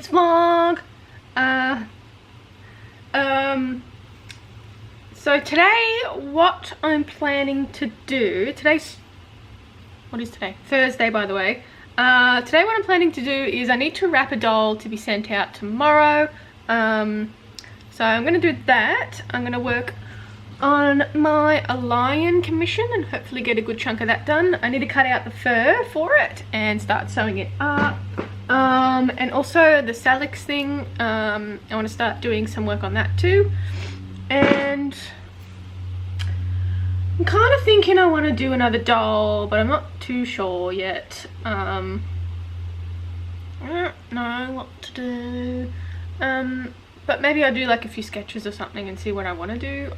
week's vlog. So today, what I'm planning to do, what is today? Thursday, by the way. Today what I'm planning to do is I need to wrap a doll to be sent out tomorrow. So I'm going to do that. I'm going to work on my lion commission and hopefully get a good chunk of that done. I need to cut out the fur for it and start sewing it up. And also the Salix thing, I want to start doing some work on that too. And I'm kind of thinking I want to do another doll, but I'm not too sure yet. I don't know what to do. But maybe I'll do like a few sketches or something and see what I want to do.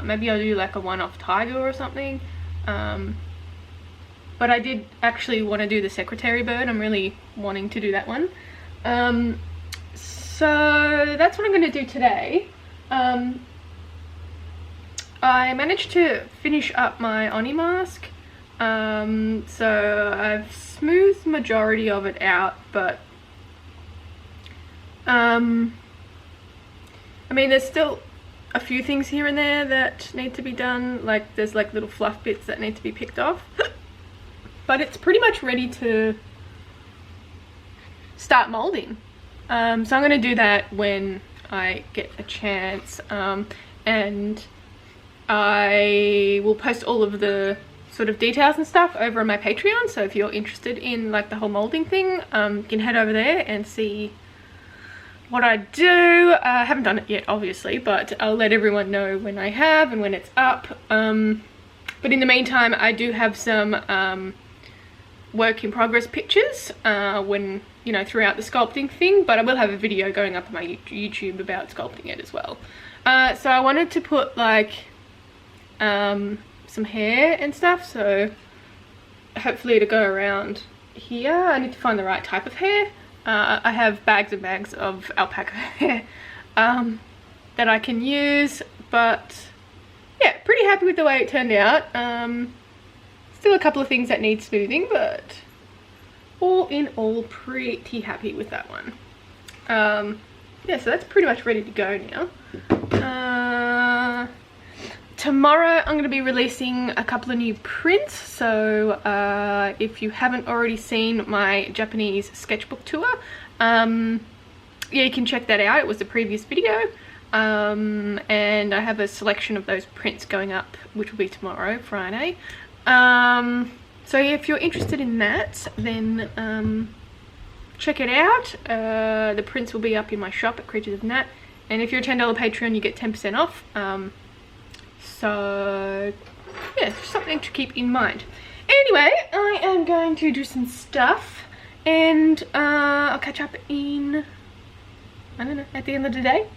Maybe I'll do like a one-off tiger or something. But I did actually want to do the secretary bird. I'm really wanting to do that one. So that's what I'm going to do today. I managed to finish up my Oni mask. So I've smoothed the majority of it out, but I mean, there's still a few things here and there that need to be done. Like there's like little fluff bits that need to be picked off. But it's pretty much ready to start molding. So I'm going to do that when I get a chance. And I will post all of the sort of details and stuff over on my Patreon. So if you're interested in like the whole molding thing, you can head over there and see what I do. I haven't done it yet, obviously, but I'll let everyone know when I have and when it's up. But in the meantime, I do have some work in progress pictures when, you know, throughout the sculpting thing, but I will have a video going up on my YouTube about sculpting it as well. So I wanted to put like some hair and stuff, so hopefully to go around here. I need to find the right type of hair. I have bags and bags of alpaca hair that I can use, but yeah, pretty happy with the way it turned out. Still a couple of things that need smoothing, but all in all, pretty happy with that one. Yeah, so that's pretty much ready to go now. Tomorrow I'm going to be releasing a couple of new prints, so if you haven't already seen my Japanese sketchbook tour, yeah, you can check that out. It was the previous video. And I have a selection of those prints going up, which will be tomorrow, Friday. So if you're interested in that, then check it out. The prints will be up in my shop at Creatures of Nat, and if you're a $10 Patreon, you get 10% off. So yeah, something to keep in mind. Anyway, I am going to do some stuff, and I'll catch up in, I don't know, at the end of the day.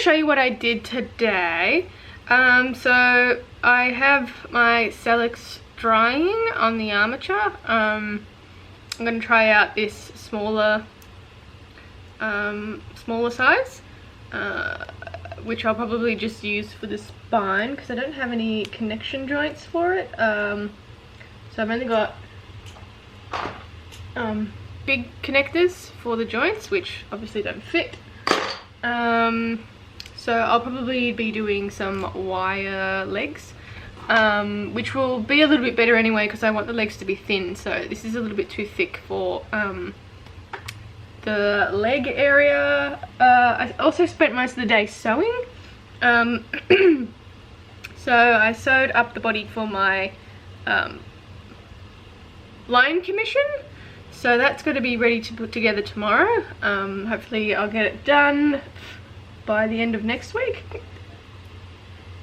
show you what I did today. So I have my Salix drying on the armature. I'm going to try out this smaller size, which I'll probably just use for the spine because I don't have any connection joints for it. So I've only got big connectors for the joints, which obviously don't fit. So I'll probably be doing some wire legs, which will be a little bit better anyway because I want the legs to be thin. So this is a little bit too thick for the leg area. I also spent most of the day sewing. So I sewed up the body for my line commission. So that's going to be ready to put together tomorrow. Hopefully I'll get it done by the end of next week.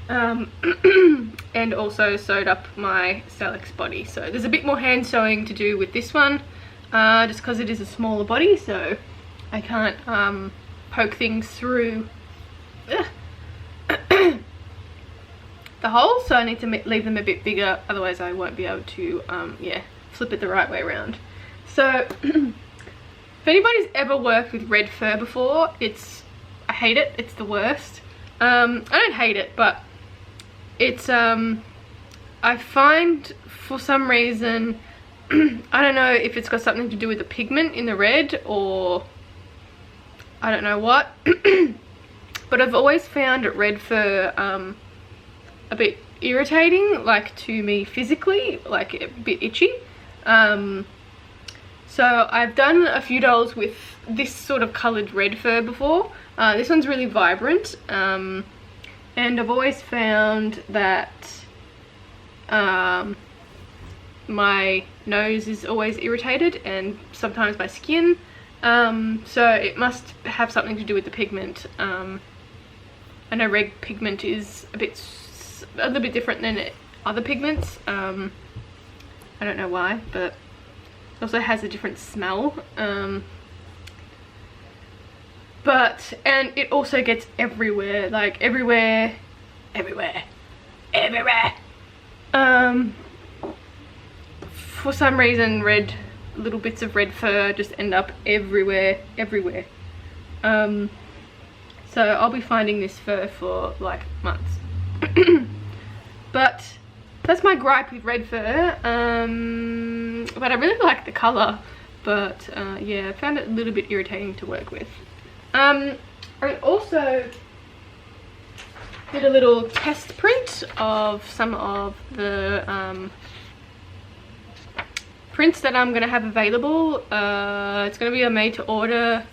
And also sewed up my Sellex body. So there's a bit more hand sewing to do with this one, just because it is a smaller body, so I can't poke things through the hole, so I need to leave them a bit bigger, otherwise I won't be able to yeah, flip it the right way around. So if anybody's ever worked with red fur before, I hate it. It's the worst. I don't hate it, but it's I find for some reason, I don't know if it's got something to do with the pigment in the red or I don't know what, but I've always found red fur a bit irritating, like to me physically, like a bit itchy. So I've done a few dolls with this sort of coloured red fur before. This one's really vibrant, and I've always found that my nose is always irritated and sometimes my skin. So it must have something to do with the pigment. I know red pigment is a little bit different than other pigments. I don't know why, but it also has a different smell. And it also gets everywhere, like everywhere. For some reason little bits of red fur just end up everywhere. So I'll be finding this fur for like months. But that's my gripe with red fur. But I really like the colour, but yeah, I found it a little bit irritating to work with. I also did a little test print of some of the prints that I'm going to have available. It's going to be a made to order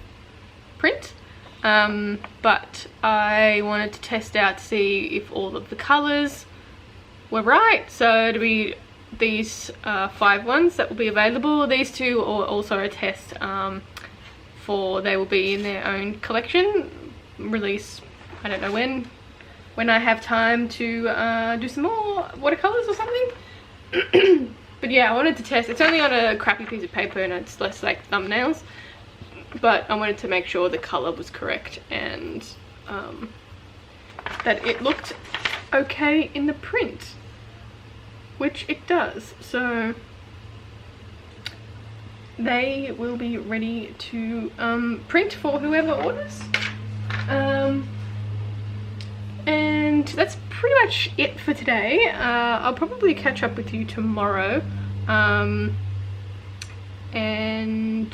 print, but I wanted to test out to see if all of the colours were right. So it'll be these 5 ones that will be available. These 2 are also a test, they will be in their own collection, release I don't know when I have time to do some more watercolors or something. But yeah, I wanted to test. It's only on a crappy piece of paper and it's less like thumbnails, but I wanted to make sure the color was correct and that it looked okay in the print, which it does. So they will be ready to print for whoever orders. And that's pretty much it for today. I'll probably catch up with you tomorrow. And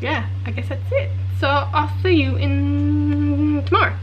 yeah, I guess that's it. So I'll see you in tomorrow.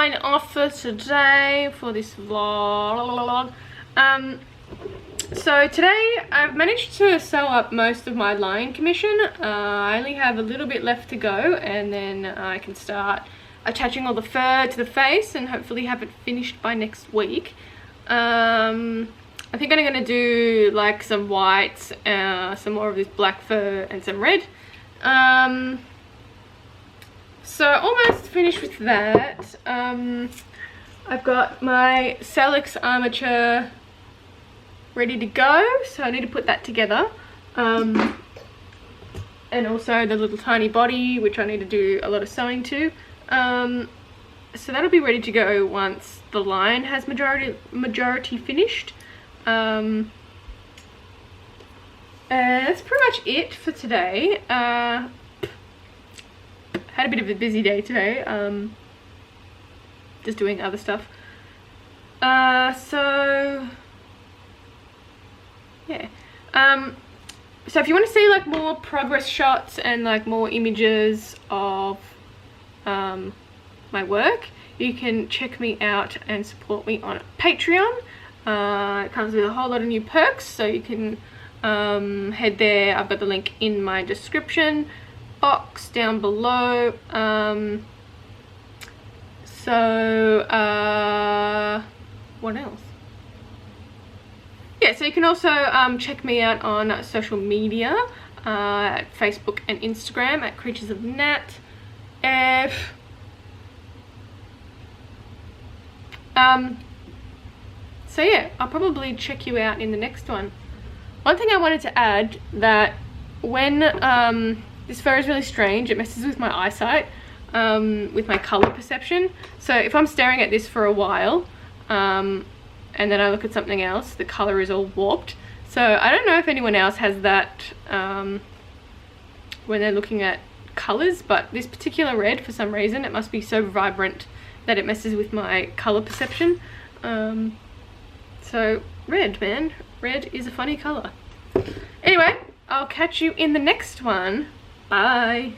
sign off for today for this vlog. So today I've managed to sew up most of my line commission. I only have a little bit left to go, and then I can start attaching all the fur to the face and hopefully have it finished by next week. I think I'm going to do like some whites, some more of this black fur and some red. So almost finished with that. I've got my Celix armature ready to go, so I need to put that together. And also the little tiny body, which I need to do a lot of sewing to. So that'll be ready to go once the line has majority finished. And that's pretty much it for today. Had a bit of a busy day today, just doing other stuff. So yeah. So if you want to see like more progress shots and like more images of my work, you can check me out and support me on Patreon. It comes with a whole lot of new perks, so you can head there. I've got the link in my description box down below. What else? Yeah, so you can also check me out on social media, at Facebook and Instagram at Creatures of Nat. So yeah, I'll probably check you out in the next one. One thing I wanted to add, that when this fur is really strange, it messes with my eyesight, with my color perception. So if I'm staring at this for a while, and then I look at something else, the color is all warped. So I don't know if anyone else has that when they're looking at colors, but this particular red, for some reason, it must be so vibrant that it messes with my color perception. So red, man, red is a funny color. Anyway, I'll catch you in the next one. Bye.